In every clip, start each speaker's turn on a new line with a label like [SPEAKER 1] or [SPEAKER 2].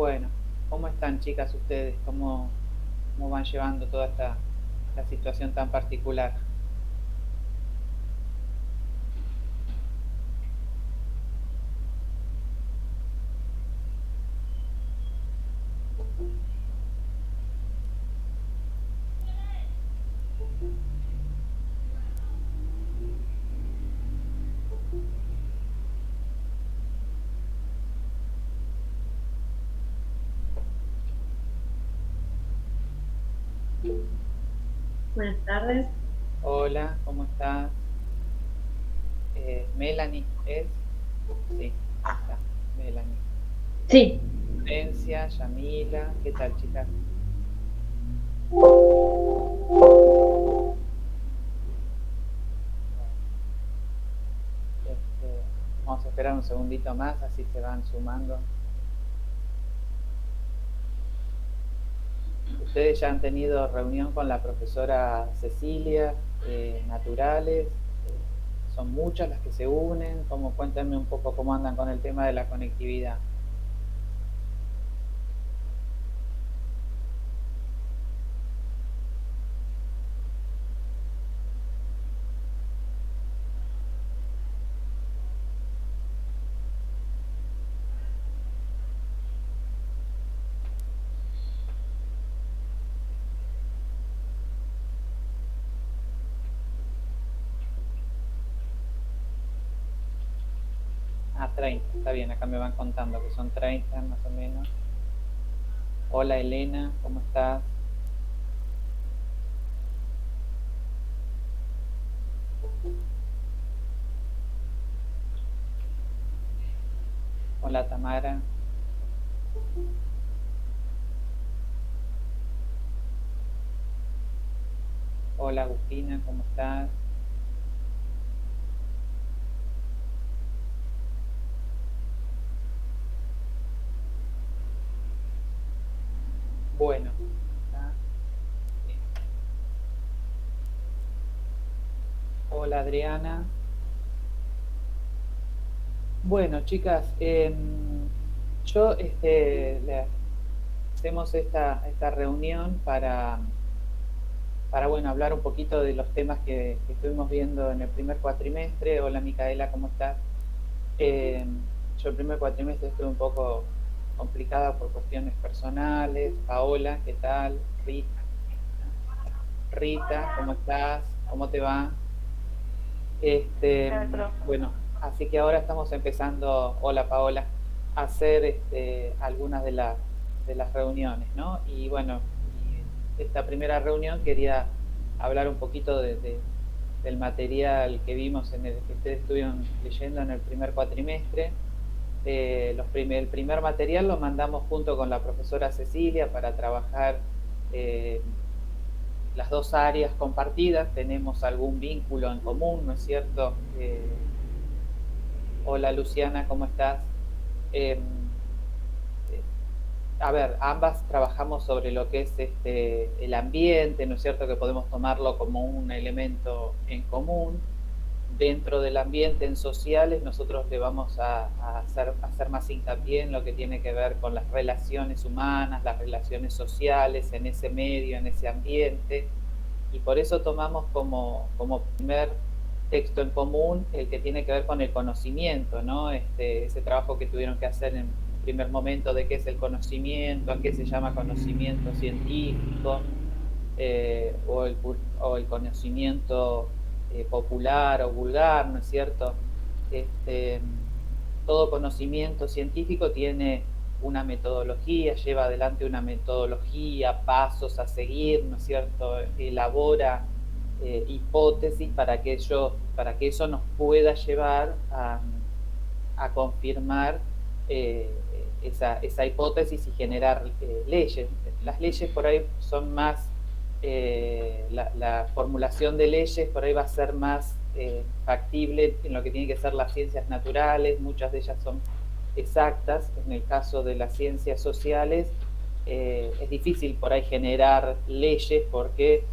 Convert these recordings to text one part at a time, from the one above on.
[SPEAKER 1] Bueno, ¿cómo están chicas ustedes? ¿Cómo van llevando toda esta situación tan particular?
[SPEAKER 2] Buenas tardes.
[SPEAKER 1] Hola, ¿cómo estás? Melanie, ¿es? Sí, ahí está, Melanie.
[SPEAKER 2] Sí,
[SPEAKER 1] Florencia, Yamila, ¿qué tal chicas? Bueno, vamos a esperar un segundito más, así se van sumando. Ustedes ya han tenido reunión con la profesora Cecilia, naturales, son muchas las que se unen, cuéntenme un poco cómo andan con el tema de la conectividad. Ah, 30, está bien, acá me van contando que son 30 más o menos. Hola Elena, ¿cómo estás? Hola Tamara. Hola Agustina, ¿cómo estás? Bueno, ¿está? Sí. Hola Adriana. Bueno, chicas, yo hacemos esta reunión para bueno, hablar un poquito de los temas que estuvimos viendo en el primer cuatrimestre. Hola Micaela, ¿cómo estás? Eh, yo el primer cuatrimestre estuve un poco complicada por cuestiones personales. Paola, ¿qué tal? Rita, ¿cómo estás? ¿Cómo te va? Este,
[SPEAKER 3] Hola, profe.
[SPEAKER 1] bueno, así que ahora estamos empezando, hola Paola, a hacer algunas de las reuniones, ¿no? Y bueno, y esta primera reunión quería hablar un poquito del material que vimos que ustedes estuvieron leyendo en el primer cuatrimestre. El primer material lo mandamos junto con la profesora Cecilia para trabajar eh, las dos áreas compartidas, tenemos algún vínculo en común, ¿no es cierto? Hola Luciana, ¿cómo estás? Eh, eh, a ver, ambas trabajamos sobre lo que es el ambiente, ¿no es cierto? Que podemos tomarlo como un elemento en común. Dentro del ambiente en sociales, nosotros le vamos a hacer más hincapié en lo que tiene que ver con las relaciones humanas, las relaciones sociales, en ese medio, en ese ambiente. Y por eso tomamos como primer texto en común el que tiene que ver con el conocimiento, ¿no? Ese trabajo que tuvieron que hacer en primer momento de qué es el conocimiento, a qué se llama conocimiento científico, o el conocimiento popular o vulgar, ¿no es cierto? Este, todo conocimiento científico tiene una metodología, lleva adelante una metodología, pasos a seguir, ¿no es cierto? Elabora hipótesis para que eso nos pueda llevar a confirmar esa hipótesis y generar leyes. Las leyes por ahí son más, la formulación de leyes por ahí va a ser más factible en lo que tiene que ser las ciencias naturales, muchas de ellas son exactas. En el caso de las ciencias sociales es difícil por ahí generar leyes porque,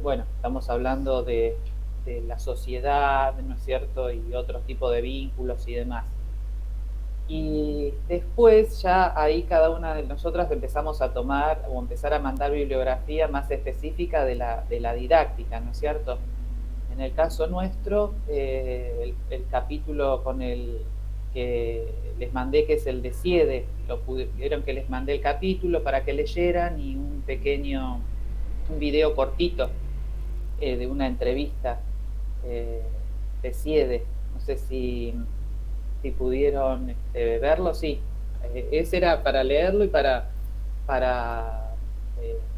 [SPEAKER 1] bueno, estamos hablando de la sociedad, ¿no es cierto? Y otros tipos de vínculos y demás. Y después ya ahí cada una de nosotras empezamos a tomar o empezar a mandar bibliografía más específica de la didáctica, ¿no es cierto? En el caso nuestro, el capítulo con el que les mandé, que es el de CIEDE, vieron que les mandé el capítulo para que leyeran y un video cortito de una entrevista de CIEDE. No sé si pudieron verlo, sí. Ese era para leerlo y para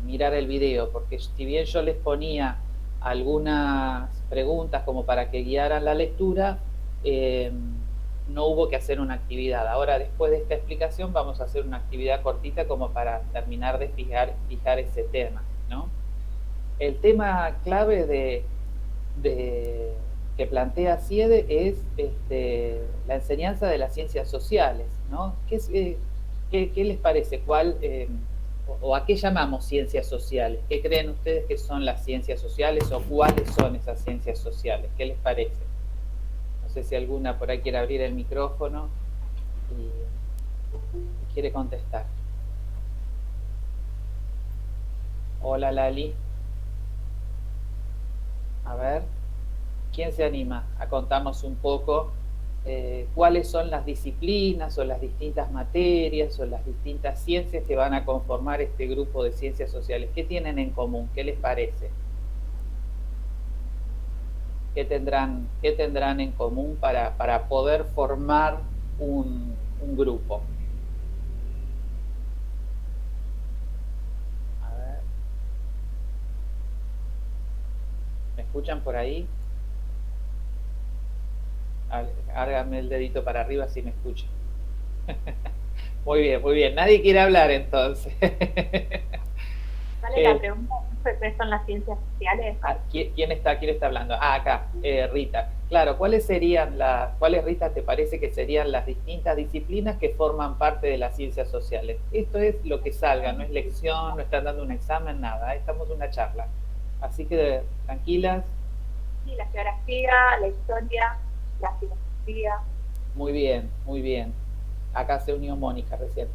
[SPEAKER 1] mirar el video, porque si bien yo les ponía algunas preguntas como para que guiaran la lectura, no hubo que hacer una actividad. Ahora, después de esta explicación, vamos a hacer una actividad cortita como para terminar de fijar ese tema, ¿no? El tema clave que plantea CIEDE es la enseñanza de las ciencias sociales, ¿no? ¿Qué les parece? ¿O a qué llamamos ciencias sociales? ¿Qué creen ustedes que son las ciencias sociales o cuáles son esas ciencias sociales? ¿Qué les parece? No sé si alguna por ahí quiere abrir el micrófono y quiere contestar. Hola, Lali. A ver, ¿quién se anima a contarnos un poco cuáles son las disciplinas o las distintas materias o las distintas ciencias que van a conformar este grupo de ciencias sociales? ¿Qué tienen en común? ¿Qué les parece? ¿Qué tendrán en común para poder formar un grupo? A ver. ¿Me escuchan por ahí? Hágame el dedito para arriba si me escuchan. Muy bien, muy bien. Nadie quiere hablar entonces.
[SPEAKER 2] Vale, la pregunta es ¿qué son las ciencias sociales?
[SPEAKER 1] ¿Quién está hablando? Acá, Rita. Claro, ¿cuáles, Rita, te parece que serían las distintas disciplinas que forman parte de las ciencias sociales? Esto es lo que salga, no es lección, no están dando un examen, nada, estamos en una charla. Así que tranquilas.
[SPEAKER 2] Sí, la geografía, la historia, la filosofía.
[SPEAKER 1] Muy bien, muy bien. Acá se unió Mónica recién.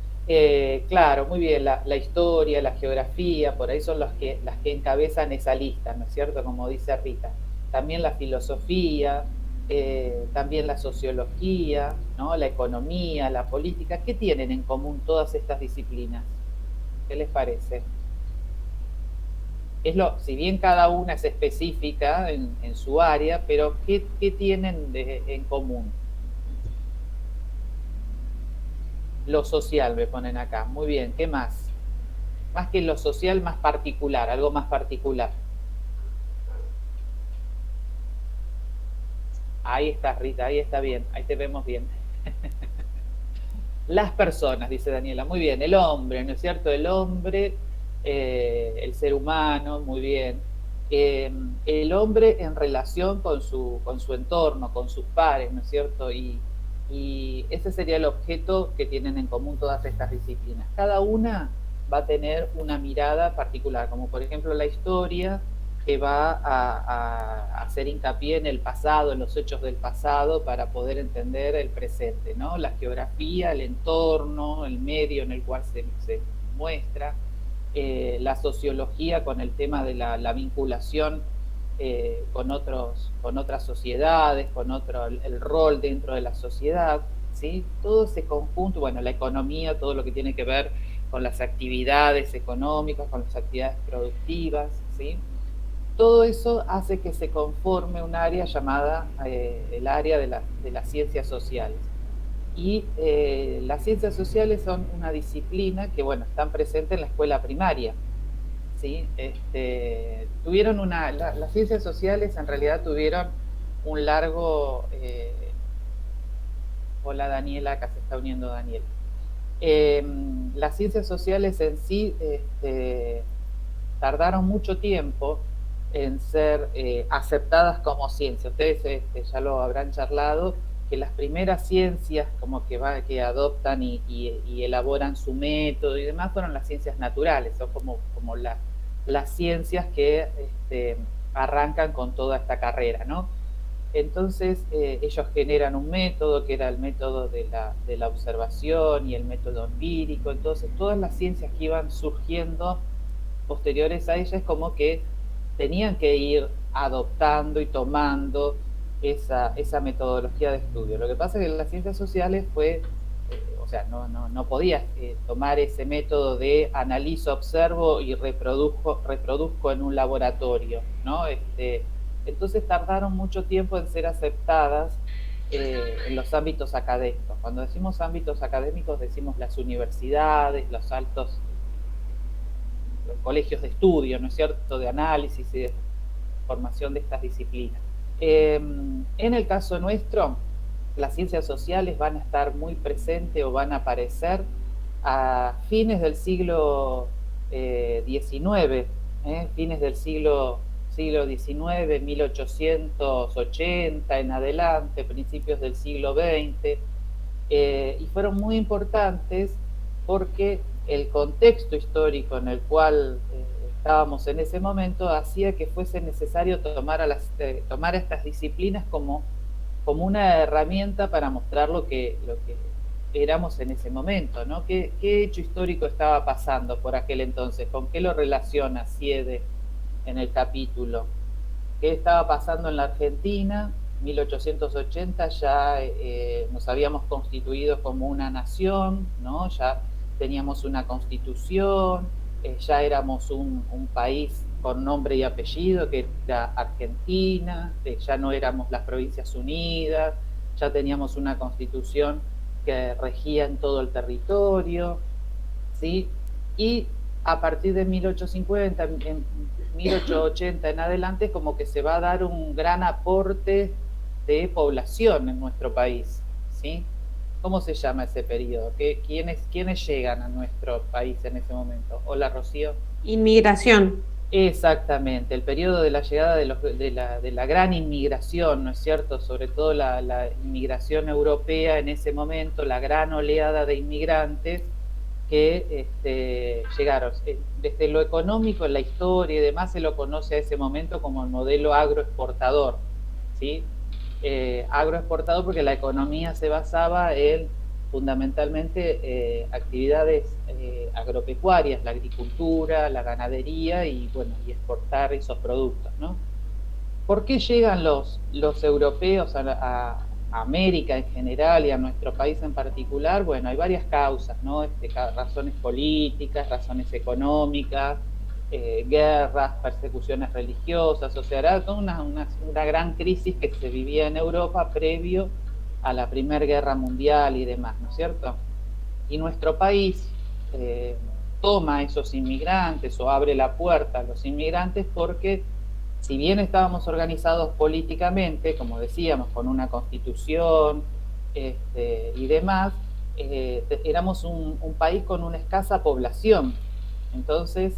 [SPEAKER 1] Claro, muy bien, la historia, la geografía, por ahí son las que encabezan esa lista, ¿no es cierto? Como dice Rita. También la filosofía, también la sociología, ¿no? La economía, la política. ¿Qué tienen en común todas estas disciplinas? ¿Qué les parece? Si bien cada una es específica en su área, pero ¿qué tienen en común? Lo social me ponen acá. Muy bien, ¿qué más? Más que lo social, más particular, algo más particular. Ahí está, Rita, ahí está bien, ahí te vemos bien. Las personas, dice Daniela, muy bien, el hombre, ¿no es cierto? El hombre, el ser humano, muy bien. El hombre en relación con su entorno, con sus pares, ¿no es cierto? Y ese sería el objeto que tienen en común todas estas disciplinas. Cada una va a tener una mirada particular, como por ejemplo la historia, que va a hacer hincapié en el pasado, en los hechos del pasado, para poder entender el presente, ¿no? La geografía, el entorno, el medio en el cual se muestra, la sociología con el tema de la vinculación con otras sociedades, el rol dentro de la sociedad, ¿sí? Todo ese conjunto, bueno, la economía, todo lo que tiene que ver con las actividades económicas, con las actividades productivas, ¿sí? Todo eso hace que se conforme un área llamada el área de las ciencias sociales. Y las ciencias sociales son una disciplina que, bueno, están presentes en la escuela primaria. ¿Sí? Las ciencias sociales en realidad tuvieron un largo... hola Daniela, acá se está uniendo Daniela. Las ciencias sociales en sí tardaron mucho tiempo en ser aceptadas como ciencia. Ustedes ya lo habrán charlado, que las primeras ciencias como que adoptan y elaboran su método y demás fueron las ciencias naturales, son como las ciencias que arrancan con toda esta carrera, ¿no? Entonces ellos generan un método que era el método de la observación y el método empírico. Entonces todas las ciencias que iban surgiendo posteriores a ella es como que tenían que ir adoptando y tomando esa metodología de estudio. Lo que pasa es que en las ciencias sociales fue, o sea, no podías tomar ese método de analizo, observo y reproduzco en un laboratorio, ¿no? Entonces tardaron mucho tiempo en ser aceptadas en los ámbitos académicos. Cuando decimos ámbitos académicos decimos las universidades, los altos los colegios de estudio, ¿no es cierto?, de análisis y de formación de estas disciplinas. En el caso nuestro, las ciencias sociales van a estar muy presentes o van a aparecer a fines del siglo XIX, fines del siglo XIX, 1880 en adelante, principios del siglo XX, y fueron muy importantes porque el contexto histórico en el cual estábamos en ese momento hacía que fuese necesario tomar a estas disciplinas como una herramienta para mostrar lo que éramos en ese momento, ¿no? ¿Qué hecho histórico estaba pasando por aquel entonces? ¿Con qué lo relaciona Siede en el capítulo? ¿Qué estaba pasando en la Argentina? 1880 ya nos habíamos constituido como una nación, ¿no? Ya teníamos una constitución, ya éramos un país con nombre y apellido, que era Argentina, ya no éramos las Provincias Unidas, ya teníamos una constitución que regía en todo el territorio, ¿sí? Y a partir de 1850, en 1880 en adelante, es como que se va a dar un gran aporte de población en nuestro país, ¿sí? ¿Cómo se llama ese periodo? ¿Quiénes llegan a nuestro país en ese momento? Hola, Rocío.
[SPEAKER 3] Inmigración.
[SPEAKER 1] Exactamente, el periodo de la llegada de la gran inmigración, ¿no es cierto? Sobre todo la inmigración europea en ese momento, la gran oleada de inmigrantes que llegaron. Desde lo económico, en la historia y demás, se lo conoce a ese momento como el modelo agroexportador, ¿sí? Agroexportador porque la economía se basaba en fundamentalmente actividades agropecuarias, la agricultura, la ganadería y, bueno, y exportar esos productos, ¿no? ¿Por qué llegan los europeos a América en general y a nuestro país en particular? Bueno, hay varias causas, ¿no? Razones políticas, razones económicas, guerras, persecuciones religiosas, o sea, era toda una gran crisis que se vivía en Europa previo a la Primera Guerra Mundial y demás, ¿no es cierto? Y nuestro país toma a esos inmigrantes o abre la puerta a los inmigrantes porque, si bien estábamos organizados políticamente, como decíamos, con una constitución y demás, éramos un país con una escasa población. Entonces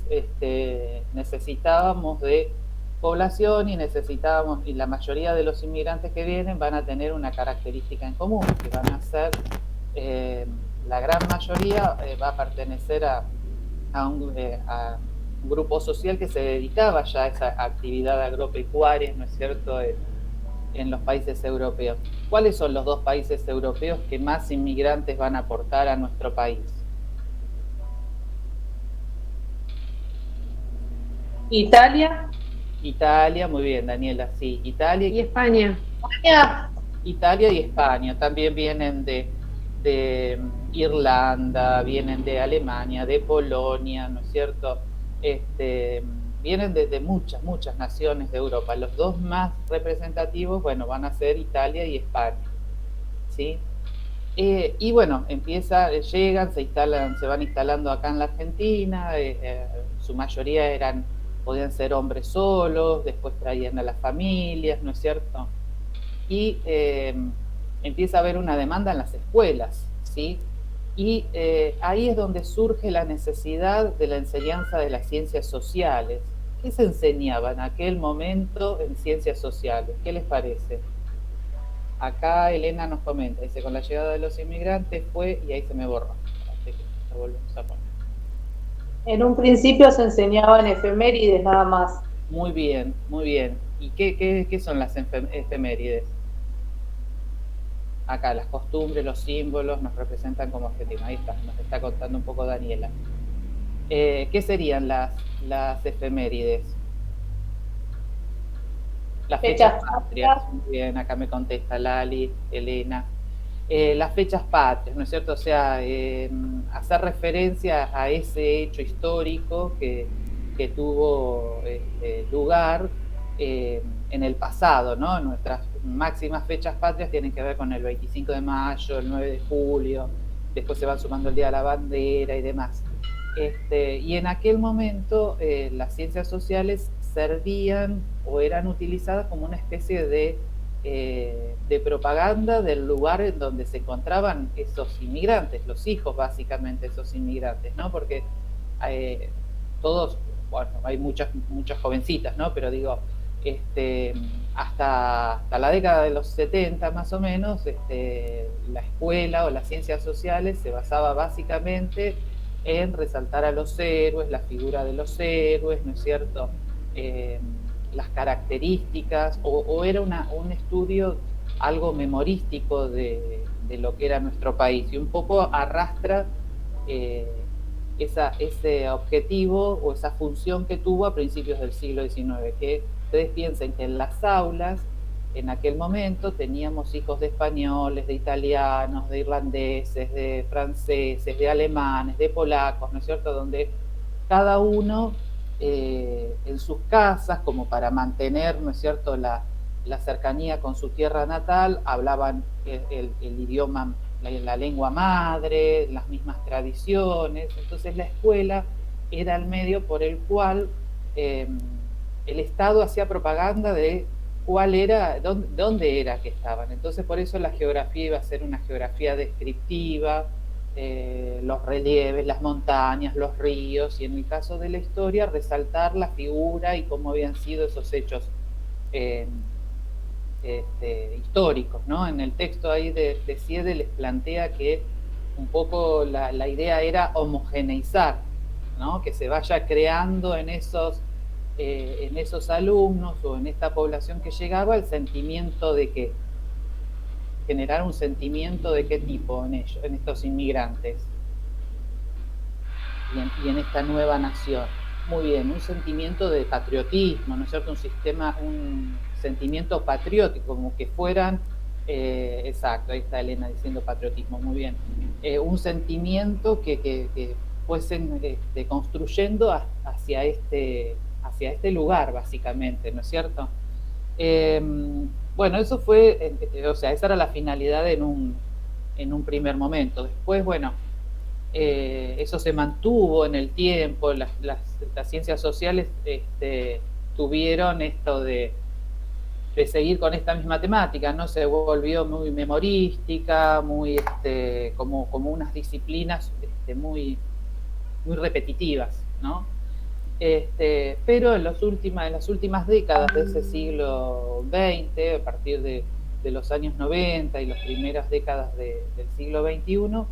[SPEAKER 1] necesitábamos de población y la mayoría de los inmigrantes que vienen van a tener una característica en común, que van a ser, la gran mayoría va a pertenecer a un grupo social que se dedicaba ya a esa actividad agropecuaria, ¿no es cierto?, en los países europeos. ¿Cuáles son los dos países europeos que más inmigrantes van a aportar a nuestro país?
[SPEAKER 2] Italia.
[SPEAKER 1] Italia, muy bien, Daniela, sí. Italia
[SPEAKER 3] y España.
[SPEAKER 1] Italia y España también vienen de Irlanda, vienen de Alemania, de Polonia, ¿no es cierto? Vienen de muchas naciones de Europa. Los dos más representativos, bueno, van a ser Italia y España, ¿sí? Y bueno, llegan, se van instalando acá en la Argentina, su mayoría podían ser hombres solos, después traían a las familias, ¿no es cierto? Y empieza a haber una demanda en las escuelas, ¿sí? Y ahí es donde surge la necesidad de la enseñanza de las ciencias sociales. ¿Qué se enseñaba en aquel momento en ciencias sociales? ¿Qué les parece? Acá Elena nos comenta, dice, con la llegada de los inmigrantes fue, y ahí se me borró. Así que lo volvemos a poner.
[SPEAKER 2] En un principio se enseñaban efemérides nada más.
[SPEAKER 1] Muy bien, muy bien. ¿Y qué son las efemérides? Acá las costumbres, los símbolos nos representan como objetivo. Ahí está, nos está contando un poco Daniela. ¿Qué serían las efemérides? Las fechas
[SPEAKER 2] Fechas
[SPEAKER 1] patrias.
[SPEAKER 2] patrias.
[SPEAKER 1] Muy bien, acá me contesta Lali, Elena. Las fechas patrias, ¿no es cierto? O sea, hacer referencia a ese hecho histórico que tuvo lugar en el pasado, ¿no? Nuestras máximas fechas patrias tienen que ver con el 25 de mayo, el 9 de julio, después se van sumando el Día de la Bandera y demás. Y en aquel momento las ciencias sociales servían o eran utilizadas como una especie de propaganda del lugar en donde se encontraban esos inmigrantes, los hijos básicamente de esos inmigrantes, ¿no? Porque todos, bueno, hay muchas jovencitas, ¿no? Pero digo, hasta la década de los 70 más o menos, la escuela o las ciencias sociales se basaba básicamente en resaltar a los héroes, la figura de los héroes, ¿no es cierto? Las características, o era un estudio algo memorístico de lo que era nuestro país, y un poco arrastra ese objetivo o esa función que tuvo a principios del siglo XIX, que ustedes piensen que en las aulas, en aquel momento, teníamos hijos de españoles, de italianos, de irlandeses, de franceses, de alemanes, de polacos, ¿no es cierto?, donde cada uno en sus casas, como para mantener, ¿no es cierto?, la cercanía con su tierra natal, hablaban el idioma, la lengua madre, las mismas tradiciones. Entonces la escuela era el medio por el cual el Estado hacía propaganda de cuál era, dónde era que estaban. Entonces por eso la geografía iba a ser una geografía descriptiva, los relieves, las montañas, los ríos, y en el caso de la historia resaltar la figura y cómo habían sido esos hechos históricos, ¿no? En el texto ahí de Siede les plantea que un poco la idea era homogeneizar, ¿no? Que se vaya creando en esos alumnos o en esta población que llegaba el sentimiento de que generar un sentimiento de qué tipo en ellos, en estos inmigrantes y en esta nueva nación. Muy bien, un sentimiento de patriotismo, ¿no es cierto? Un sentimiento patriótico, como que fueran, exacto, ahí está Elena diciendo patriotismo, muy bien, un sentimiento que fuesen construyendo hacia este lugar, básicamente, ¿no es cierto? Bueno, eso fue, o sea, esa era la finalidad en un primer momento. Después, bueno, eso se mantuvo en el tiempo, las ciencias sociales tuvieron esto de seguir con esta misma temática, ¿no? Se volvió muy memorística, muy como unas disciplinas muy repetitivas, ¿no? Pero en las últimas décadas de ese siglo XX, a partir de los años 90 y las primeras décadas del siglo XXI,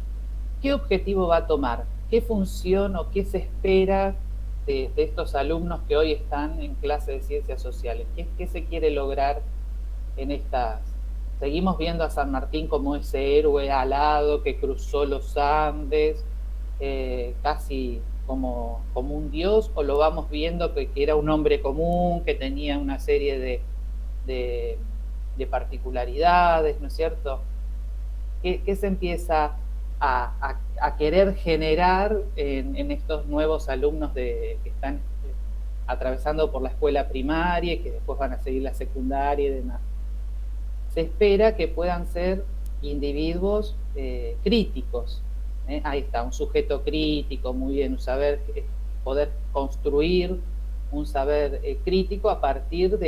[SPEAKER 1] ¿qué objetivo va a tomar? ¿Qué función o qué se espera de estos alumnos que hoy están en clase de ciencias sociales? ¿Qué se quiere lograr en estas? Seguimos viendo a San Martín como ese héroe alado que cruzó los Andes, casi como un dios, o lo vamos viendo que era un hombre común, que tenía una serie de particularidades, ¿no es cierto? ¿Qué se empieza a querer generar en estos nuevos alumnos que están atravesando por la escuela primaria y que después van a seguir la secundaria y demás? Se espera que puedan ser individuos críticos. Ahí está, un sujeto crítico, muy bien, un saber, poder construir un saber crítico a partir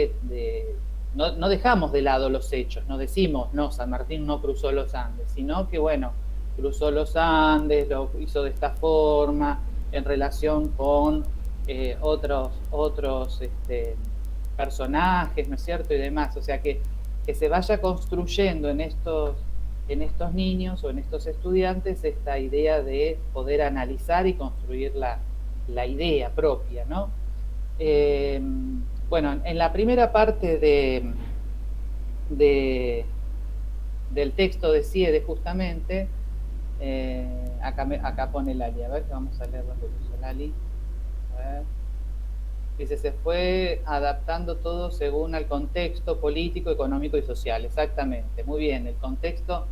[SPEAKER 1] no dejamos de lado los hechos, no decimos, no, San Martín no cruzó los Andes, sino que, bueno, cruzó los Andes, lo hizo de esta forma, en relación con otros personajes, ¿no es cierto?, y demás. O sea, que se vaya construyendo en estos niños o en estos estudiantes esta idea de poder analizar y construir la idea propia, ¿no? Bueno, en la primera parte del texto de Siede, justamente, acá pone Lali, a ver, vamos a leer lo que puso Lali. A ver. Dice, se fue adaptando todo según el contexto político, económico y social. Exactamente, muy bien. El contexto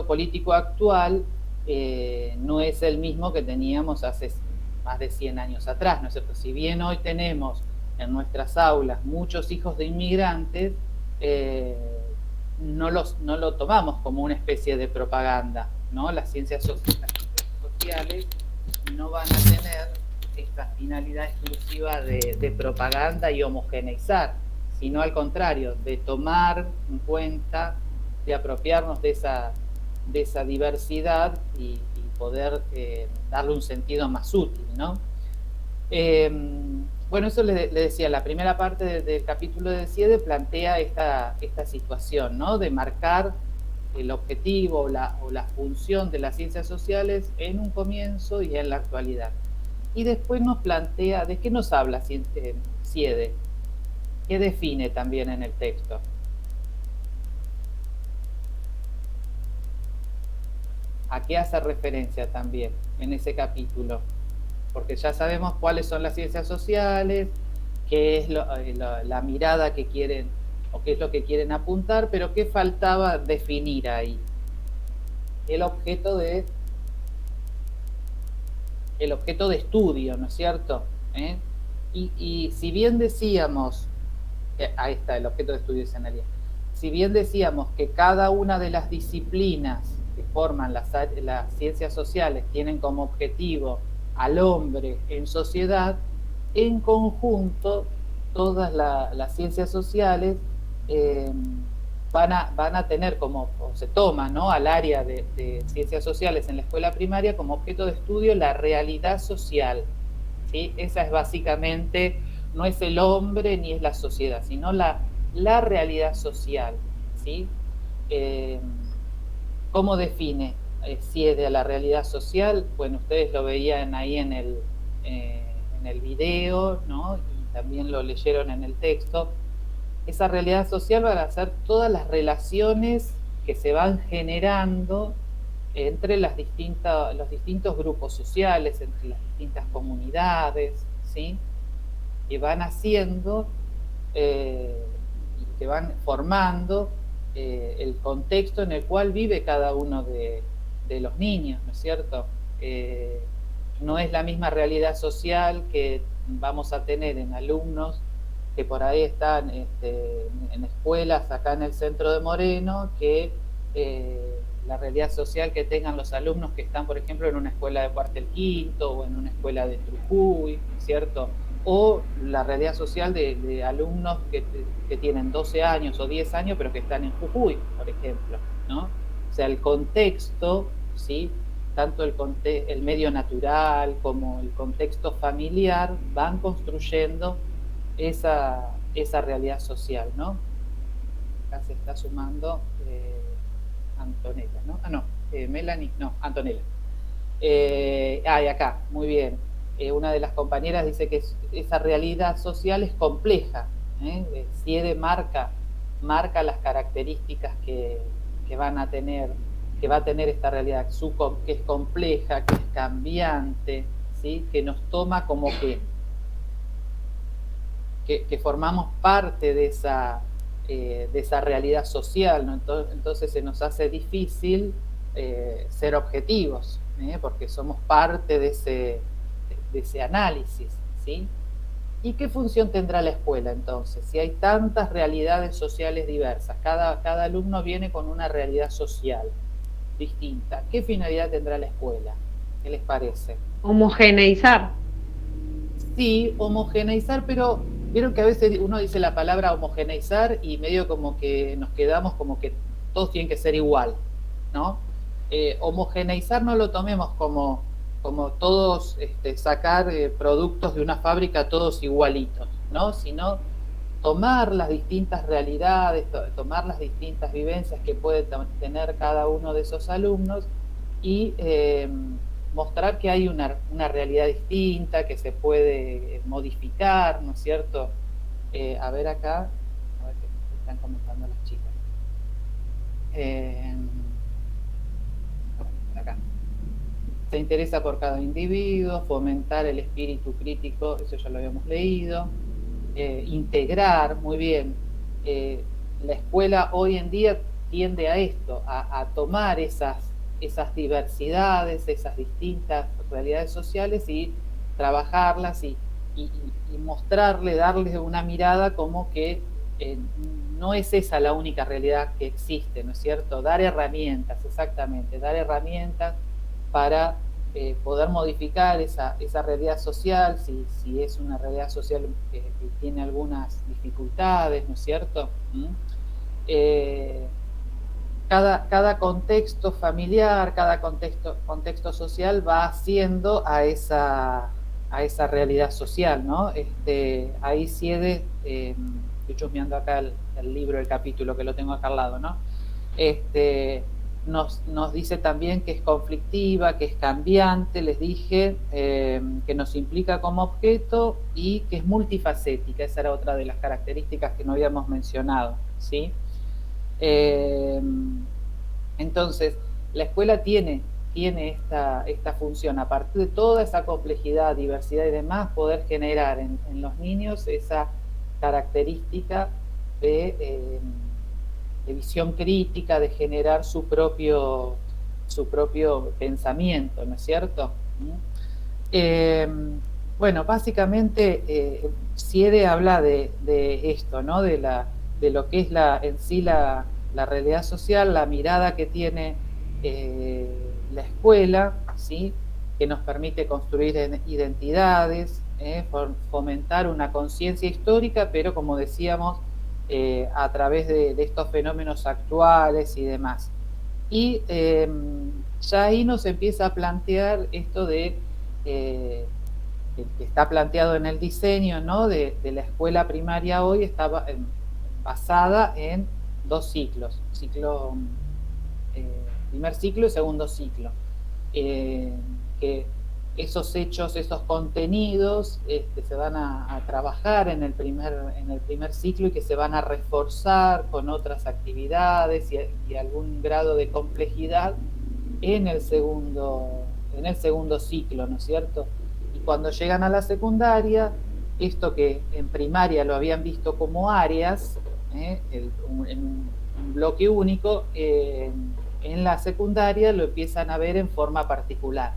[SPEAKER 1] político actual no es el mismo que teníamos hace más de 100 años atrás, ¿no es cierto? Si bien hoy tenemos en nuestras aulas muchos hijos de inmigrantes, no lo tomamos como una especie de propaganda, ¿no? Las ciencias sociales no van a tener esta finalidad exclusiva de propaganda y homogeneizar, sino al contrario, de tomar en cuenta, de apropiarnos de esa diversidad y poder darle un sentido más útil, ¿no? Bueno, eso le decía, la primera parte del capítulo de Siede plantea esta situación, ¿no? De marcar el objetivo o la función de las ciencias sociales en un comienzo y en la actualidad. Y después nos plantea, ¿de qué nos habla Siede? ¿Qué define también en el texto? ¿A qué hace referencia también en ese capítulo? Porque ya sabemos cuáles son las ciencias sociales, qué es la mirada que quieren o qué es lo que quieren apuntar, pero ¿qué faltaba definir ahí? El objeto de estudio, ¿no es cierto? Y si bien decíamos, ahí está, el objeto de estudio de Senalia, si bien decíamos que cada una de las disciplinas que forman las ciencias sociales tienen como objetivo al hombre en sociedad, en conjunto todas las ciencias sociales van a tener como, o se toma, ¿no?, al área de ciencias sociales en la escuela primaria como objeto de estudio la realidad social, ¿sí? Esa es básicamente, no es el hombre ni es la sociedad, sino la realidad social, ¿sí? ¿Cómo define Siede a la realidad social? Bueno, ustedes lo veían ahí en el video, ¿no? Y también lo leyeron en el texto. Esa realidad social va a ser todas las relaciones que se van generando entre los distintos grupos sociales, entre las distintas comunidades, ¿sí? Que van haciendo y que van formando el contexto en el cual vive cada uno de los niños, ¿no es cierto? No es la misma realidad social que vamos a tener en alumnos que por ahí están en escuelas acá en el centro de Moreno, que la realidad social que tengan los alumnos que están, por ejemplo, en una escuela de Cuartel Quinto o en una escuela de Trujuy, ¿cierto? O la realidad social de alumnos que tienen 12 años o 10 años, pero que están en Jujuy, por ejemplo, ¿no? O sea, el contexto, ¿sí?, tanto el medio natural como el contexto familiar van construyendo esa realidad social, ¿no? Acá se está sumando Antonella, ¿no? Melanie, no, Antonella. Y acá, muy bien. Una de las compañeras dice que esa realidad social es compleja. Siede marca las características que van a tener, que va a tener esta realidad, que es compleja, que es cambiante, ¿sí? Que nos toma como que formamos parte de esa realidad social, ¿no? Entonces se nos hace difícil ser objetivos, porque somos parte de ese análisis, ¿sí? ¿Y qué función tendrá la escuela entonces? Si hay tantas realidades sociales diversas, cada alumno viene con una realidad social distinta, ¿qué finalidad tendrá la escuela? ¿Qué les parece?
[SPEAKER 2] Homogeneizar.
[SPEAKER 1] Sí, homogeneizar, pero vieron que a veces uno dice la palabra homogeneizar y medio como que nos quedamos como que todos tienen que ser igual, ¿no? Homogeneizar no lo tomemos como todos sacar productos de una fábrica todos igualitos, ¿no? Sino tomar las distintas realidades, tomar las distintas vivencias que puede tener cada uno de esos alumnos y mostrar que hay una realidad distinta, que se puede modificar, ¿no es cierto? A ver acá, a ver qué están comentando las chicas. Acá. Se interesa por cada individuo, fomentar el espíritu crítico, eso ya lo habíamos leído, integrar, muy bien. La escuela hoy en día tiende a esto, a tomar esas diversidades, esas distintas realidades sociales y trabajarlas y mostrarle, darles una mirada como que no es esa la única realidad que existe, ¿no es cierto? Dar herramientas, exactamente, dar herramientas para poder modificar esa realidad social, si es una realidad social que tiene algunas dificultades, ¿no es cierto? Cada contexto familiar, cada contexto social va haciendo a esa realidad social, ¿no? Ahí Siede, estoy chusmeando acá el libro, el capítulo, que lo tengo acá al lado, ¿no? Nos dice también que es conflictiva, que es cambiante, les dije, que nos implica como objeto y que es multifacética. Esa era otra de las características que no habíamos mencionado, ¿sí? Entonces, la escuela tiene esta función, a partir de toda esa complejidad, diversidad y demás, poder generar en los niños esa característica de visión crítica, de generar su propio pensamiento, ¿no es cierto? Bueno, básicamente Siede habla de esto, ¿no? De lo que es en sí la realidad social, la mirada que tiene la escuela, ¿sí? Que nos permite construir identidades, fomentar una conciencia histórica, pero como decíamos, a través de estos fenómenos actuales y demás. Y ya ahí nos empieza a plantear esto de que está planteado en el diseño, ¿no? de la escuela primaria hoy, está basada en 2 ciclos, primer ciclo y segundo ciclo, que esos hechos, esos contenidos se van a trabajar en el primer ciclo y que se van a reforzar con otras actividades y algún grado de complejidad en el segundo ciclo, ¿no es cierto? Y cuando llegan a la secundaria, esto que en primaria lo habían visto como áreas, en un bloque único, en la secundaria lo empiezan a ver en forma particular.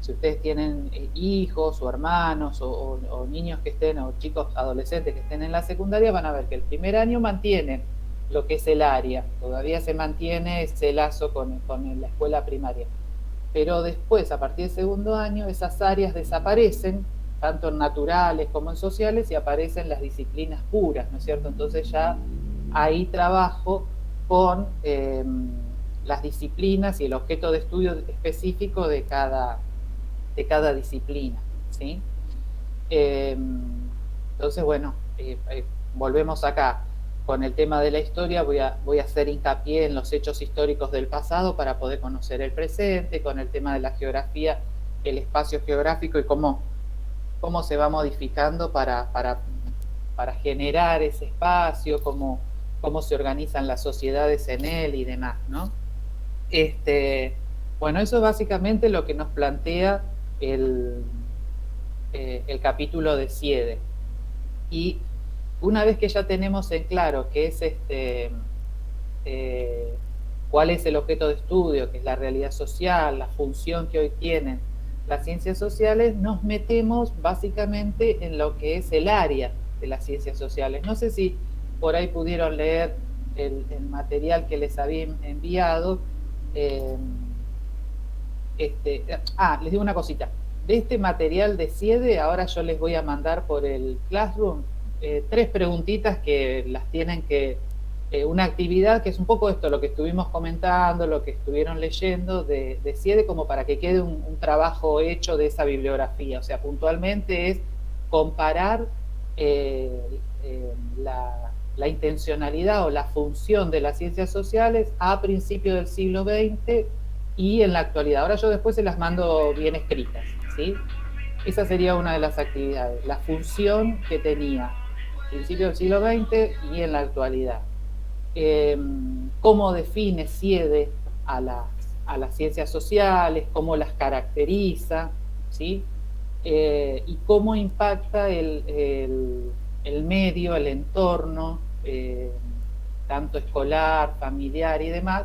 [SPEAKER 1] Si ustedes tienen hijos o hermanos o niños que estén, o chicos adolescentes que estén en la secundaria, van a ver que el primer año mantienen lo que es el área, todavía se mantiene ese lazo con la escuela primaria. Pero después, a partir del segundo año, esas áreas desaparecen, tanto en naturales como en sociales, y aparecen las disciplinas puras, ¿no es cierto? Entonces ya ahí trabajo con las disciplinas y el objeto de estudio específico de cada disciplina, ¿sí? Entonces, bueno, volvemos acá. Con el tema de la historia voy a hacer hincapié en los hechos históricos del pasado para poder conocer el presente. Con el tema de la geografía, el espacio geográfico y cómo se va modificando para generar ese espacio, cómo se organizan las sociedades en él y demás, ¿no? Bueno, eso es básicamente lo que nos plantea el capítulo de Siede. Y una vez que ya tenemos en claro qué es cuál es el objeto de estudio, que es la realidad social, la función que hoy tienen las ciencias sociales, nos metemos básicamente en lo que es el área de las ciencias sociales. No sé si por ahí pudieron leer el material que les había enviado. Les digo una cosita. De este material de Siede, ahora yo les voy a mandar por el Classroom 3 preguntitas que las tienen que... una actividad que es un poco esto, lo que estuvimos comentando, lo que estuvieron leyendo de Siede, como para que quede un trabajo hecho de esa bibliografía. O sea, puntualmente es comparar la intencionalidad o la función de las ciencias sociales a principios del siglo XX y en la actualidad. Ahora yo después se las mando bien escritas, ¿sí? Esa sería una de las actividades, la función que tenía a principios del siglo XX y en la actualidad. Cómo define Siede a las ciencias sociales, cómo las caracteriza, ¿sí? Y cómo impacta el medio, el entorno, tanto escolar, familiar y demás,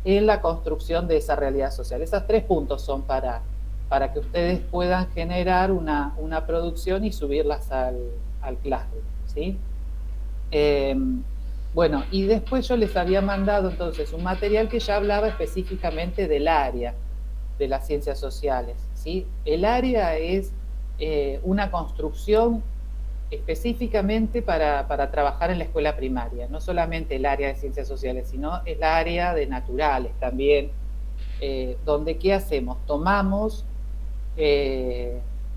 [SPEAKER 1] en la construcción de esa realidad social. Esos 3 puntos son para que ustedes puedan generar una producción y subirlas al Classroom, ¿sí? Bueno, y después yo les había mandado entonces un material que ya hablaba específicamente del área de las ciencias sociales, ¿sí? El área es una construcción específicamente para trabajar en la escuela primaria, no solamente el área de ciencias sociales, sino el área de naturales también, donde ¿qué hacemos? Tomamos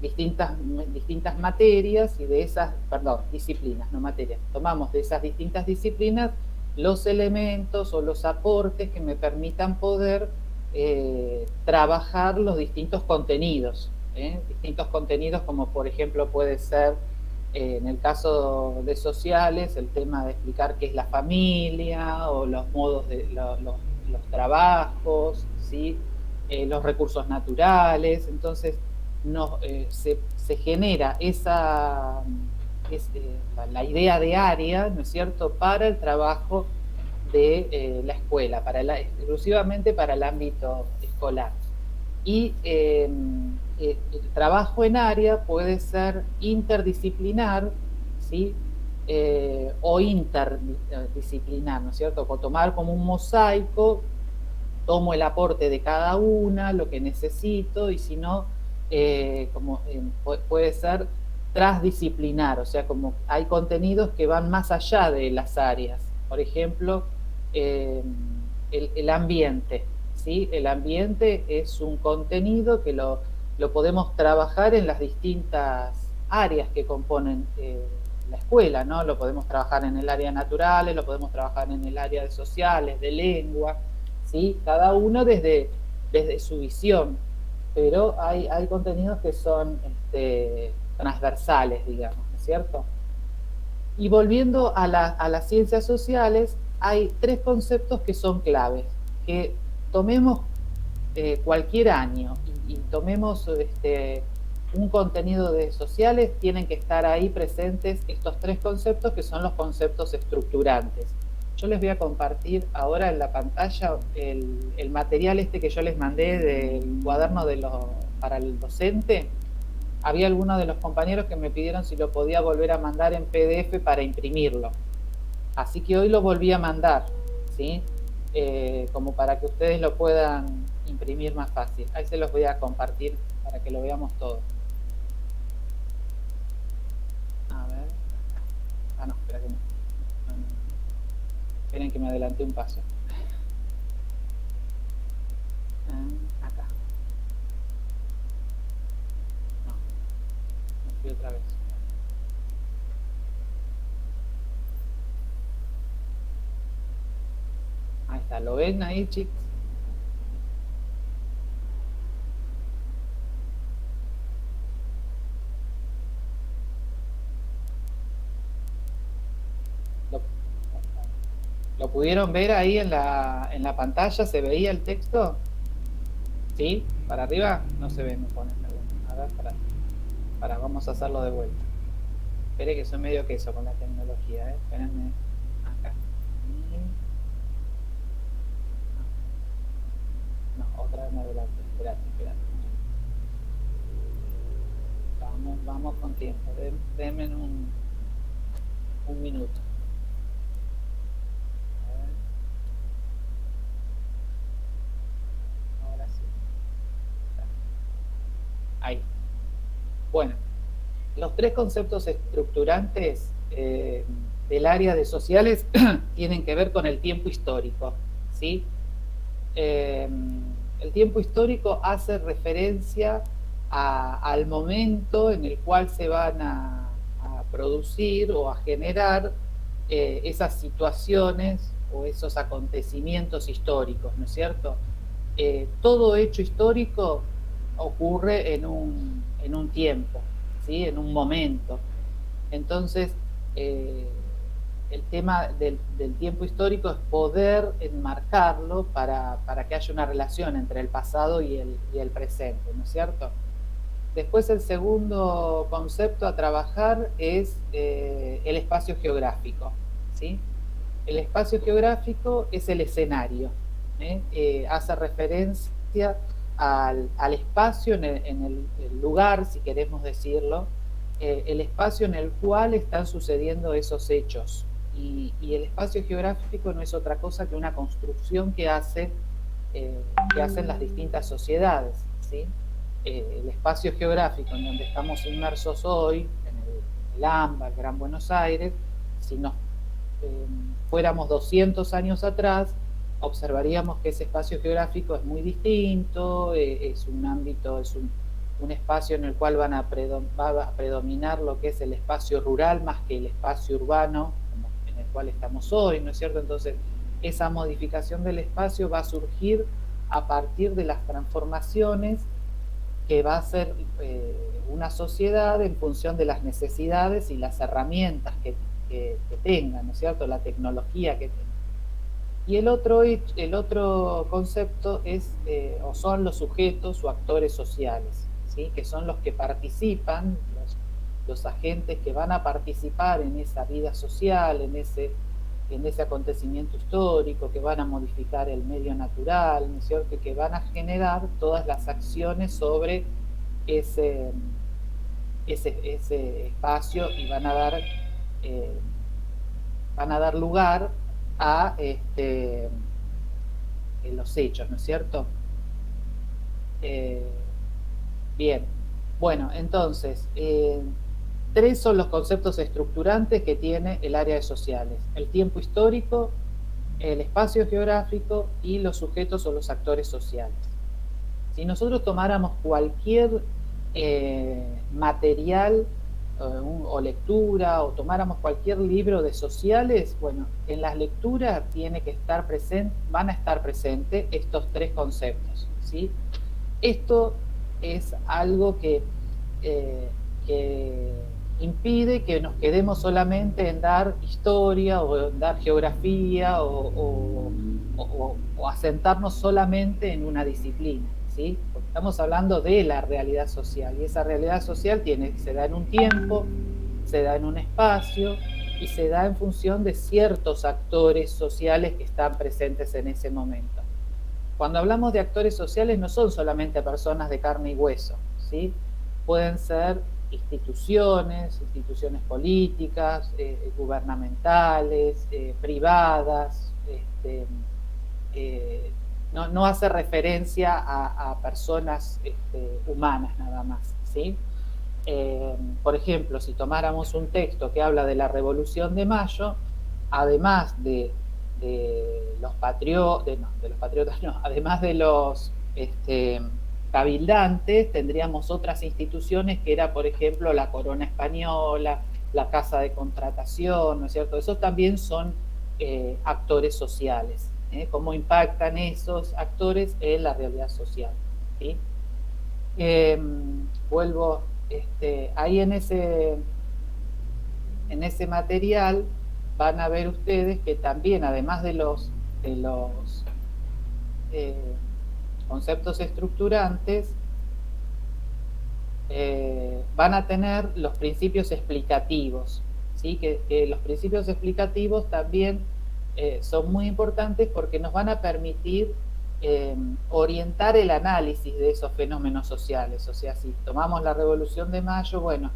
[SPEAKER 1] distintas materias y de esas, perdón, disciplinas, no materias, tomamos de esas distintas disciplinas los elementos o los aportes que me permitan poder trabajar los distintos contenidos, distintos contenidos como por ejemplo puede ser en el caso de sociales, el tema de explicar qué es la familia o los modos de los trabajos, ¿sí? Los recursos naturales. Entonces, se genera la idea de área, ¿no es cierto?, para el trabajo de la escuela, exclusivamente para el ámbito escolar. Y el trabajo en área puede ser interdisciplinar, ¿sí? O interdisciplinar, ¿no es cierto? O tomar como un mosaico, tomo el aporte de cada una, lo que necesito, y si no, puede ser transdisciplinar, o sea, como hay contenidos que van más allá de las áreas. Por ejemplo, el ambiente, ¿sí? El ambiente es un contenido que lo podemos trabajar en las distintas áreas que componen la escuela, ¿no? Lo podemos trabajar en el área naturales, lo podemos trabajar en el área de sociales, de lengua, ¿sí? Cada uno desde su visión, pero hay contenidos que son transversales, digamos, ¿no es cierto? Y volviendo a las ciencias sociales, hay 3 conceptos que son claves, que tomemos cualquier año y tomemos un contenido de sociales, tienen que estar ahí presentes estos 3 conceptos que son los conceptos estructurantes. Yo les voy a compartir ahora en la pantalla el material que yo les mandé del cuaderno para el docente. Había algunos de los compañeros que me pidieron si lo podía volver a mandar en PDF para imprimirlo. Así que hoy lo volví a mandar, ¿sí? Como para que ustedes lo puedan imprimir más fácil. Ahí se los voy a compartir para que lo veamos todo. A ver. Ah, no, espera que no. Esperen que me adelanté un paso. Acá. No, me fui otra vez. Ahí está, ¿lo ven ahí, chicos? ¿Lo pudieron ver ahí en la pantalla? ¿Se veía el texto? ¿Sí? ¿Para arriba? No se ve, me pone. A ver, para, vamos a hacerlo de vuelta. Espere que soy medio queso con la tecnología, Espérenme. Acá. No, otra vez me adelante. Espérate. Vamos con tiempo. Denme un minuto. Ahora sí. Ahí. Bueno, los 3 conceptos estructurantes del área de sociales tienen que ver con el tiempo histórico, ¿sí? El tiempo histórico hace referencia al momento en el cual se van a producir o a generar esas situaciones o esos acontecimientos históricos, ¿no es cierto? todo hecho histórico ocurre en un tiempo, ¿sí? En un momento. Entonces, el tema del tiempo histórico es poder enmarcarlo para que haya una relación entre el pasado y el presente, ¿no es cierto? Después el segundo concepto a trabajar es el espacio geográfico, ¿sí? El espacio geográfico es el escenario, hace referencia al espacio en el lugar, si queremos decirlo, el espacio en el cual están sucediendo esos hechos. Y el espacio geográfico no es otra cosa que una construcción que hacen las distintas sociedades, ¿sí? El espacio geográfico en donde estamos inmersos hoy, en el AMBA, el Gran Buenos Aires, si nos fuéramos 200 años atrás, observaríamos que ese espacio geográfico es muy distinto, es un ámbito, es un espacio en el cual va a predominar lo que es el espacio rural más que el espacio urbano en el cual estamos hoy, ¿no es cierto? Entonces, esa modificación del espacio va a surgir a partir de las transformaciones que va a ser una sociedad en función de las necesidades y las herramientas que tengan, ¿no es cierto? La tecnología que tengan. Y el otro concepto es, o son los sujetos o actores sociales, ¿sí? Que son los que participan, los agentes que van a participar en esa vida social, en ese acontecimiento histórico, que van a modificar el medio natural, ¿no es cierto? Que van a generar todas las acciones sobre ese espacio y van a dar lugar a los hechos, ¿no es cierto? Bien, bueno, entonces, tres son los conceptos estructurantes que tiene el área de sociales: el tiempo histórico, el espacio geográfico y los sujetos o los actores sociales. Si nosotros tomáramos cualquier material o lectura, o tomáramos cualquier libro de sociales, bueno, en las lecturas van a estar presentes estos tres conceptos, ¿sí? Esto es algo que impide que nos quedemos solamente en dar historia o en dar geografía o asentarnos solamente en una disciplina, ¿sí? Porque estamos hablando de la realidad social, y esa realidad social se da en un tiempo, se da en un espacio y se da en función de ciertos actores sociales que están presentes en ese momento. Cuando hablamos de actores sociales no son solamente personas de carne y hueso, ¿sí? Pueden ser instituciones políticas, gubernamentales, privadas, no hace referencia a personas humanas nada más, ¿sí? Por ejemplo, si tomáramos un texto que habla de la Revolución de Mayo, además de los patriotas, además de los cabildantes, tendríamos otras instituciones que era, por ejemplo, la Corona Española, la Casa de Contratación, ¿no es cierto? Esos también son actores sociales. ¿Cómo impactan esos actores en la realidad social? ¿Sí? Vuelvo, ahí en ese material van a ver ustedes que también, además de los conceptos estructurantes, van a tener los principios explicativos, ¿sí? Que los principios explicativos también son muy importantes porque nos van a permitir orientar el análisis de esos fenómenos sociales. O sea, si tomamos la Revolución de Mayo, bueno,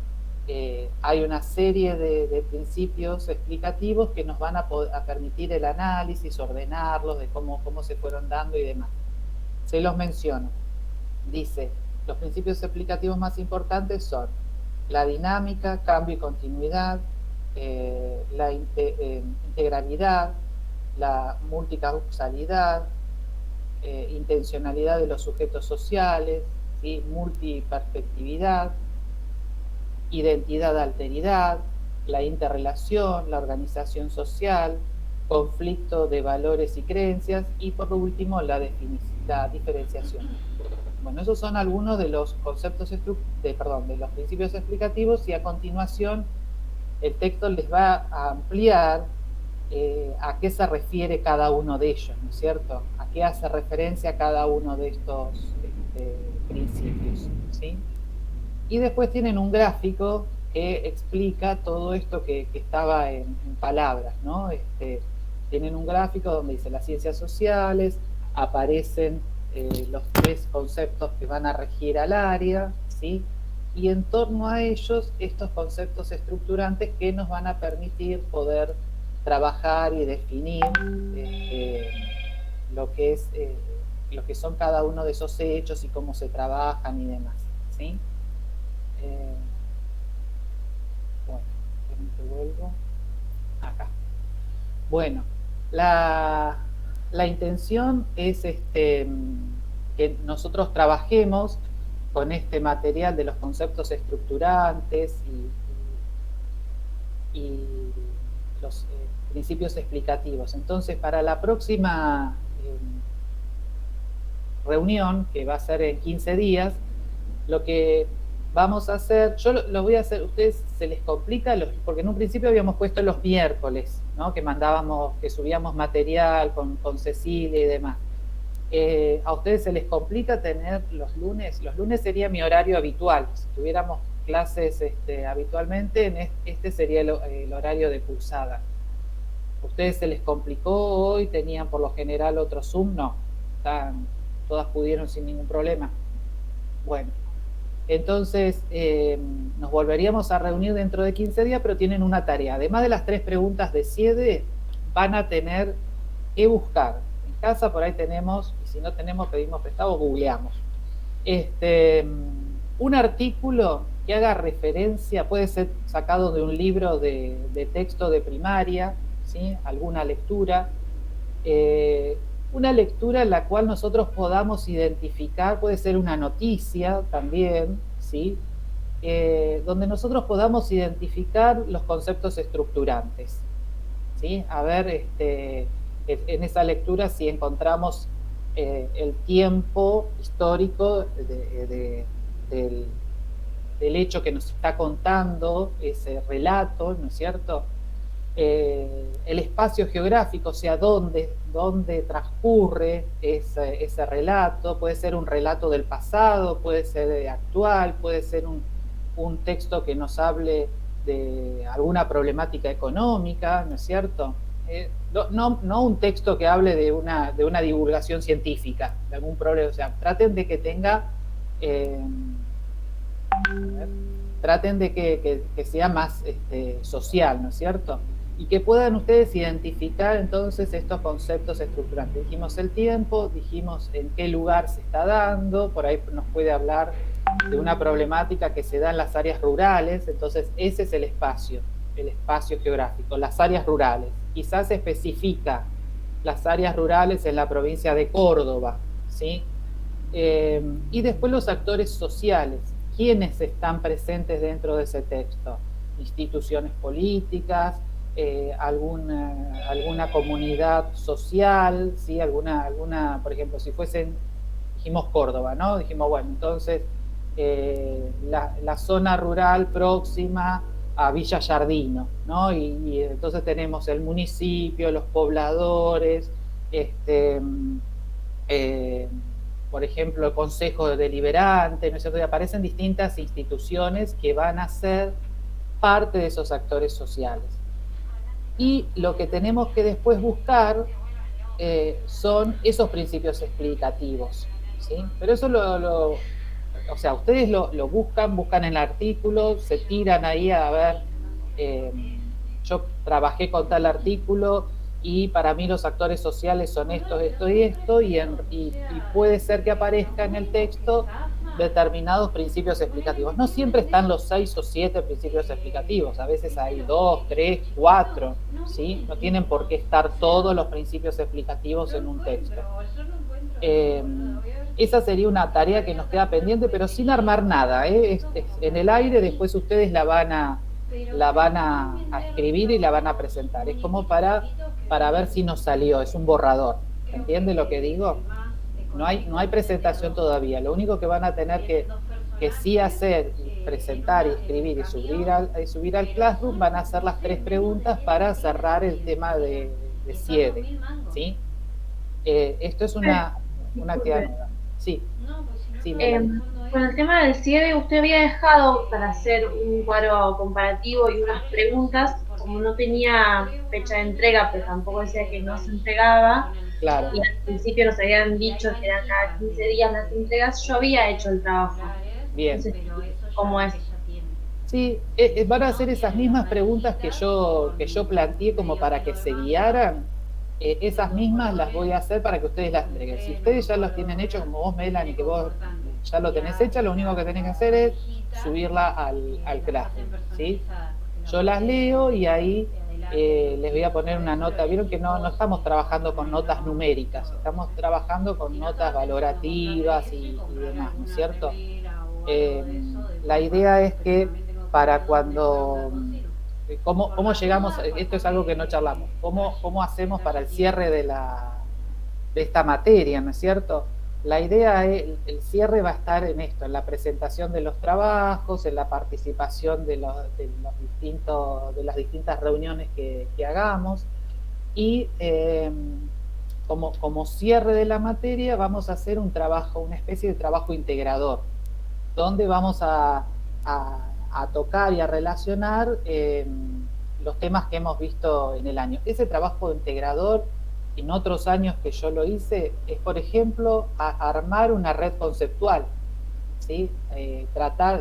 [SPEAKER 1] hay una serie de principios explicativos que nos van a permitir el análisis, ordenarlos, de cómo se fueron dando y demás. Se los menciono. Dice, los principios explicativos más importantes son la dinámica, cambio y continuidad, la integralidad, la multicausalidad, intencionalidad de los sujetos sociales, ¿sí? Multiperspectividad, identidad, alteridad, la interrelación, la organización social, conflicto de valores y creencias, y por último la la diferenciación. Bueno, esos son algunos de los conceptos de los principios explicativos, y a continuación el texto les va a ampliar a qué se refiere cada uno de ellos, ¿no es cierto? A qué hace referencia cada uno de estos principios, ¿sí? Y después tienen un gráfico que explica todo esto que estaba en palabras, ¿no? Tienen un gráfico donde dice las ciencias sociales, aparecen los 3 conceptos que van a regir al área, ¿sí? Y en torno a ellos, estos conceptos estructurantes que nos van a permitir poder trabajar y definir lo que son cada uno de esos hechos y cómo se trabajan y demás, ¿sí? Bueno, te vuelvo acá. Bueno, la intención es que nosotros trabajemos con este material de los conceptos estructurantes y los principios explicativos. Entonces, para la próxima reunión, que va a ser en 15 días, lo que vamos a hacer, yo lo voy a hacer, ustedes se les complica, porque en un principio habíamos puesto los miércoles, ¿no? Que subíamos material con Cecilia y demás. A ustedes se les complica tener los lunes sería mi horario habitual. Si tuviéramos clases habitualmente, este sería el horario de cursada. ¿A ustedes se les complicó hoy? ¿Tenían por lo general otro Zoom? No, todas pudieron sin ningún problema. Bueno, entonces nos volveríamos a reunir dentro de 15 días, pero tienen una tarea. Además de las 3 preguntas de CIEDE, van a tener que buscar. En casa por ahí tenemos, y si no tenemos, pedimos prestado, googleamos. Un artículo que haga referencia, puede ser sacado de un libro de texto de primaria, ¿sí? Alguna lectura. Una lectura en la cual nosotros podamos identificar, puede ser una noticia también, ¿sí? Donde nosotros podamos identificar los conceptos estructurantes, ¿sí? A ver, en esa lectura si encontramos el tiempo histórico del hecho que nos está contando ese relato, ¿no es cierto? El espacio geográfico, o sea, dónde transcurre ese relato. Puede ser un relato del pasado, puede ser actual, puede ser un texto que nos hable de alguna problemática económica, ¿no es cierto? No un texto que hable de una divulgación científica, de algún problema. O sea, traten de que tenga traten de que sea más social, ¿no es cierto? Y que puedan ustedes identificar entonces estos conceptos estructurantes. Dijimos el tiempo, dijimos en qué lugar se está dando, por ahí nos puede hablar de una problemática que se da en las áreas rurales, entonces ese es el espacio geográfico, las áreas rurales. Quizás se especifica las áreas rurales en la provincia de Córdoba, ¿sí? Y después los actores sociales, ¿quiénes están presentes dentro de ese texto? Instituciones políticas, alguna comunidad social, ¿sí? alguna, por ejemplo, si fuesen, dijimos Córdoba, ¿no? Dijimos, bueno, entonces la zona rural próxima a Villa Yardino, ¿no? Y entonces tenemos el municipio, los pobladores, por ejemplo, el Consejo Deliberante, ¿no es cierto? Y aparecen distintas instituciones que van a ser parte de esos actores sociales. Y lo que tenemos que después buscar son esos principios explicativos, ¿sí? Pero eso o sea, ustedes lo buscan en el artículo, se tiran ahí a ver, yo trabajé con tal artículo y para mí los actores sociales son esto y esto, y puede ser que aparezca en el texto determinados principios explicativos. No siempre están los 6 o 7 principios explicativos, a veces hay 2, 3, 4, ¿sí? No tienen por qué estar todos los principios explicativos en un texto. Esa sería una tarea que nos queda pendiente, pero sin armar nada, ¿eh? En el aire, después ustedes la van a escribir y la van a presentar. Es como para ver si nos salió, es un borrador. ¿Entiende lo que digo? no hay presentación todavía. Lo único que van a tener que sí hacer, presentar, escribir y subir al Classroom van a ser las 3 preguntas para cerrar el tema de CIEDE, ¿sí? Esto es una actividad nueva. Sí, sí, Melanie.
[SPEAKER 3] Con el tema del CIEDE, usted había dejado para hacer un cuadro comparativo y unas preguntas, como no tenía fecha de entrega, pero tampoco decía que no se entregaba,
[SPEAKER 1] Claro.
[SPEAKER 3] y al principio nos habían dicho que eran cada 15 días las entregas, yo había hecho el trabajo.
[SPEAKER 1] Bien.
[SPEAKER 3] Entonces, ¿cómo es?
[SPEAKER 1] Sí, van a ser esas mismas preguntas que yo planteé como para que se guiaran. Esas mismas las voy a hacer para que ustedes las entreguen. Si ustedes ya las tienen hechas, como vos, Melanie, que vos ya lo tenés hecha, lo único que tenés que hacer es subirla al Classroom, ¿sí? Yo las leo y ahí les voy a poner una nota. Vieron que no estamos trabajando con notas numéricas, estamos trabajando con notas valorativas y demás, ¿no es cierto? La idea es que para cuando... ¿Cómo llegamos? Esto es algo que no charlamos. ¿Cómo hacemos para el cierre de esta materia, ¿no es cierto? La idea es, el cierre va a estar en esto, en la presentación de los trabajos, en la participación de las distintas reuniones que hagamos, y como cierre de la materia vamos a hacer un trabajo, una especie de trabajo integrador, donde vamos a tocar y a relacionar los temas que hemos visto en el año. Ese trabajo integrador, en otros años que yo lo hice, es, por ejemplo, armar una red conceptual, ¿sí?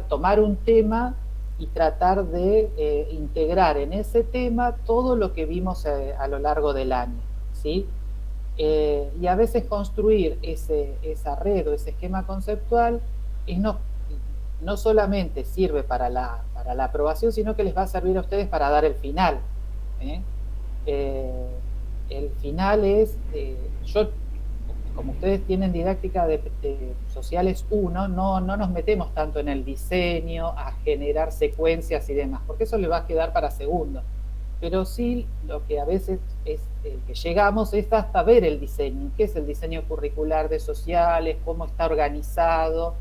[SPEAKER 1] Tomar un tema y tratar de integrar en ese tema todo lo que vimos a lo largo del año, ¿sí? Y a veces construir esa red o ese esquema conceptual no solamente sirve para la aprobación, sino que les va a servir a ustedes para dar el final. El final es, como ustedes tienen didáctica de sociales 1, no nos metemos tanto en el diseño, a generar secuencias y demás, porque eso les va a quedar para segundo. Pero sí, lo que a veces es que llegamos es hasta ver el diseño, qué es el diseño curricular de sociales, cómo está organizado,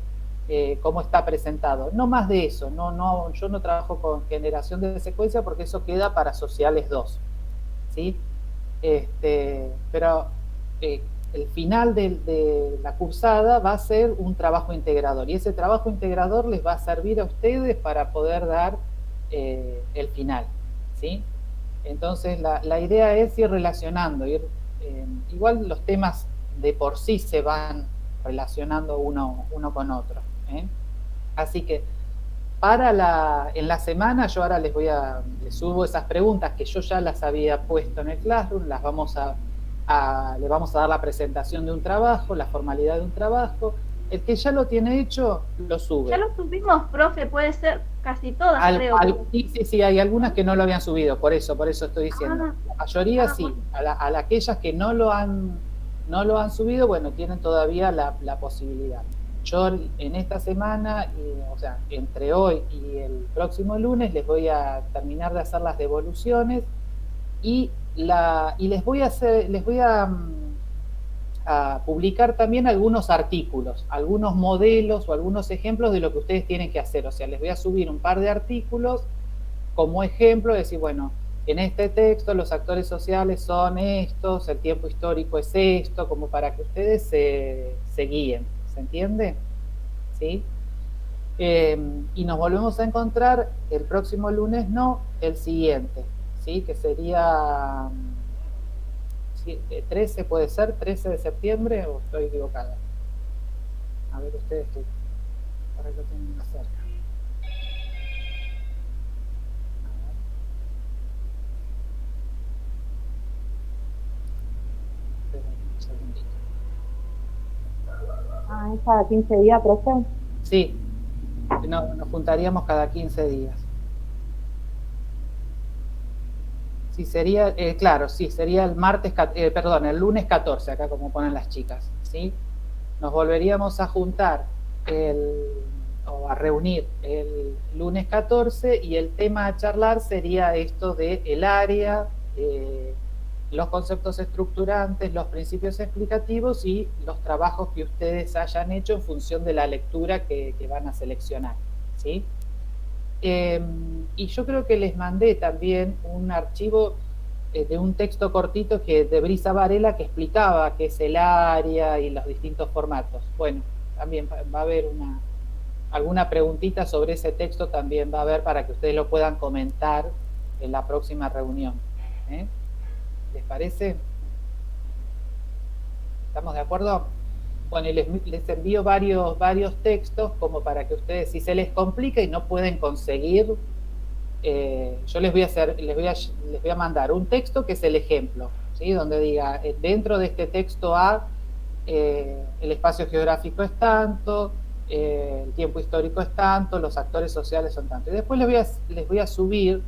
[SPEAKER 1] cómo está presentado. No más de eso, yo no trabajo con generación de secuencia porque eso queda para sociales 2, ¿sí? Pero el final de la cursada va a ser un trabajo integrador, y ese trabajo integrador les va a servir a ustedes para poder dar el final, ¿sí? Entonces la idea es ir relacionando, igual los temas de por sí se van relacionando uno con otro, ¿eh? Así que en la semana yo ahora les subo esas preguntas que yo ya las había puesto en el Classroom, le vamos a dar la presentación de un trabajo, la formalidad de un trabajo. El que ya lo tiene hecho, lo sube.
[SPEAKER 2] Ya lo subimos, profe, puede ser casi todas, creo.
[SPEAKER 1] Sí, hay algunas que no lo habían subido, por eso estoy diciendo. La mayoría sí, a aquellas que no lo han subido, bueno, tienen todavía la posibilidad. Yo en esta semana, o sea, entre hoy y el próximo lunes, les voy a terminar de hacer las devoluciones y les voy a publicar también algunos artículos, algunos modelos o algunos ejemplos de lo que ustedes tienen que hacer. O sea, les voy a subir un par de artículos como ejemplo, decir, bueno, en este texto los actores sociales son estos, el tiempo histórico es esto, como para que ustedes se guíen. ¿Se entiende? ¿Sí? Y nos volvemos a encontrar el próximo lunes, no, el siguiente, ¿sí? Que sería 13, puede ser, 13 de septiembre, o estoy equivocada. A ver ustedes que para que lo tengan más cerca. Un segundito.
[SPEAKER 2] ¿Es cada 15 días, profe?
[SPEAKER 1] Sí, nos juntaríamos cada 15 días. Sí, sería, claro, sí, sería el el lunes 14, acá como ponen las chicas, ¿sí? Nos volveríamos a juntar o a reunir el lunes 14, y el tema a charlar sería esto de el área, los conceptos estructurantes, los principios explicativos y los trabajos que ustedes hayan hecho en función de la lectura que van a seleccionar, ¿sí? Y yo creo que les mandé también un archivo de un texto cortito de Brisa Varela que explicaba qué es el área y los distintos formatos. Bueno, también va a haber alguna preguntita sobre ese texto, también va a haber para que ustedes lo puedan comentar en la próxima reunión. ¿Les parece? ¿Estamos de acuerdo? Bueno, y les envío varios textos como para que ustedes, si se les complica y no pueden conseguir, yo les voy a mandar un texto que es el ejemplo, ¿sí? Donde diga, dentro de este texto A, el espacio geográfico es tanto, el tiempo histórico es tanto, los actores sociales son tanto. Y después les voy a subir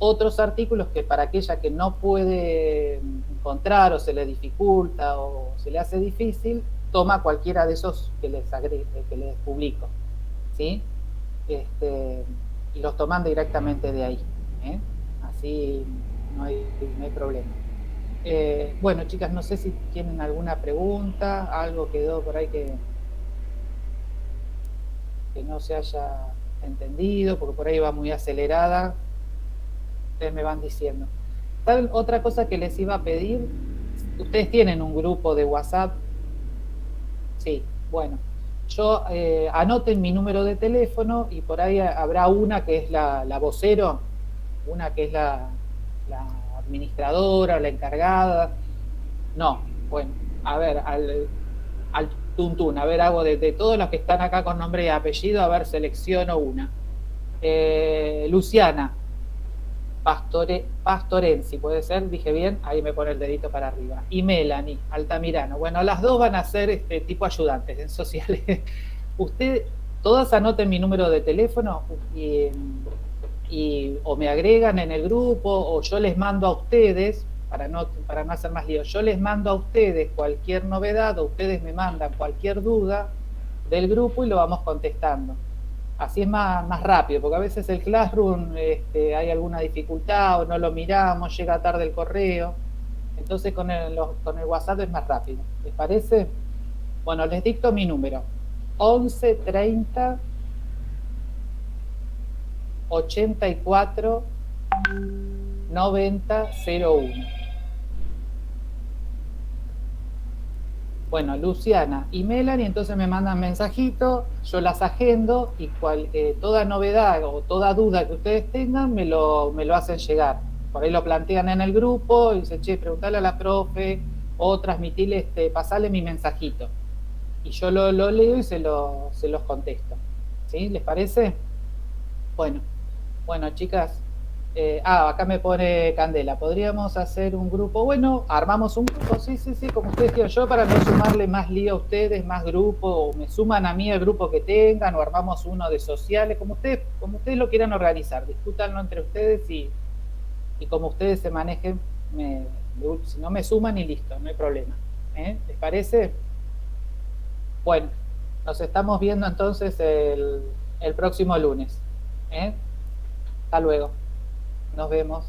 [SPEAKER 1] otros artículos que para aquella que no puede encontrar o se le dificulta o se le hace difícil, toma cualquiera de esos que les publico, ¿sí? Y los toman directamente de ahí, así no hay problema. Bueno, chicas, no sé si tienen alguna pregunta, algo quedó por ahí que no se haya entendido, porque por ahí va muy acelerada. Ustedes me van diciendo. ¿Saben otra cosa que les iba a pedir? Ustedes tienen un grupo de WhatsApp. Sí, bueno. Yo anoten mi número de teléfono y por ahí habrá una que es la vocero, una que es la administradora, la encargada. No, bueno, a ver, al tuntún, a ver, hago de todos los que están acá con nombre y apellido, a ver, selecciono una. Luciana Pastorensi, ¿puede ser? Dije bien, ahí me pone el dedito para arriba. Y Melanie Altamirano. Bueno, las dos van a ser tipo ayudantes en sociales. Ustedes, todas anoten mi número de teléfono o me agregan en el grupo o yo les mando a ustedes, para no hacer más lío, yo les mando a ustedes cualquier novedad o ustedes me mandan cualquier duda del grupo y lo vamos contestando. Así es más rápido, porque a veces el Classroom hay alguna dificultad o no lo miramos, llega tarde el correo. Entonces con el WhatsApp es más rápido. ¿Les parece? Bueno, les dicto mi número. 11 30 84 90 01. Bueno, Luciana y Melanie, entonces me mandan mensajito, yo las agendo y toda novedad o toda duda que ustedes tengan me lo hacen llegar. Por ahí lo plantean en el grupo y dicen, che, preguntale a la profe o transmitirle, pasarle mi mensajito. Y yo lo leo y se los contesto. ¿Sí? ¿Les parece? Bueno, chicas. Acá me pone Candela, ¿podríamos hacer un grupo? Bueno, armamos un grupo, sí, como ustedes quieran. Yo para no sumarle más lío a ustedes, más grupo, o me suman a mí el grupo que tengan, o armamos uno de sociales, como ustedes lo quieran organizar, discútanlo entre ustedes y como ustedes se manejen, si no me suman y listo, no hay problema. ¿Les parece? Bueno, nos estamos viendo entonces el próximo lunes. Hasta luego. Nos vemos.